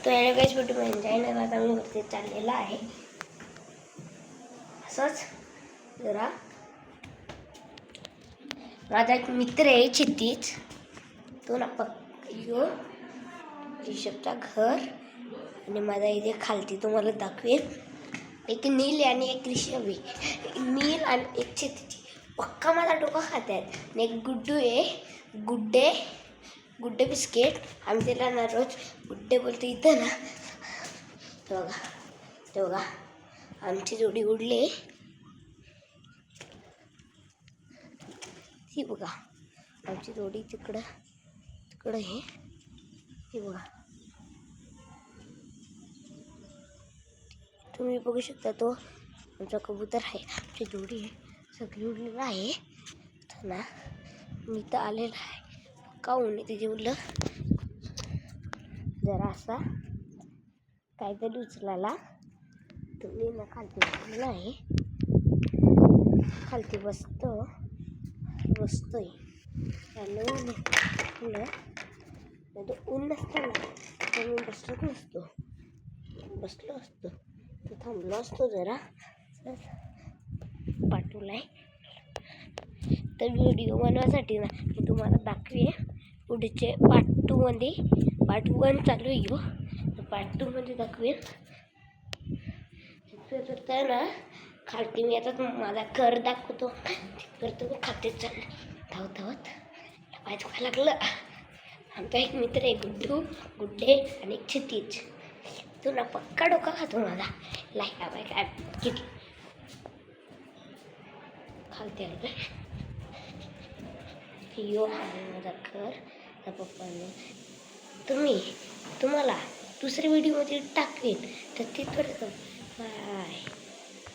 तो याने काहीच भेटू म्हणजे आहे ना, आता मी वरती चाललेला आहे असंच जरा. माझा एक मित्र आहे क्षितिज, तो ना यो ऋषभचा घर आणि माझा इथे खालती तुम्हाला दाखवेल. एक नील आणि एक ऋषभ आहे. नील आणि एक क्षितिज पक्का माझा डोका खात आहेत. आणि एक गुड्डू आहे, गुड्डे बिस्किट. आम्ही त्याला ना रोज गुड्डे बोलतो. इथं ना ते बघा आमची जोडी उडली. ही बघा आमची जोडी तिकडं आहे. ही बघा तुम्ही बघू शकता, तो आमचा कबूतर आहे. आमची जोडी आहे सगळी उडलेलं आहे. तर ना मी तर आलेलं आहे का ऊन तिथे उडलं जरा असा काहीतरी उचलायला. तुम्ही ना खालती बसलेलं आहे, खालती बसतोय त्याला ऊन नसतं ना तर मी बसलो असतो तर थांबलो असतो जरा पाठवलाय. तर व्हिडिओ बनवायसाठी ना मी तुम्हाला दाखवे पुढचे पार्ट 2मध्ये. पार्ट 1 चालू आहे तर पार्ट 2मध्ये दाखवेल. तर ना खालती मी आता माझा घर दाखवतो. तिथं मी खाते चालले धावत पाय दुखायला लागलं. आमचा एक मित्र आहे गुड्डे आणि एक क्षितिज. तो ना पक्का डोका खातो माझा. काय किती खालती आलं. यो आहे माझा घर. त्या पप्पाने तुम्हाला दुसऱ्या व्हिडिओमध्ये टाकवेन तर ते थोडं बाय.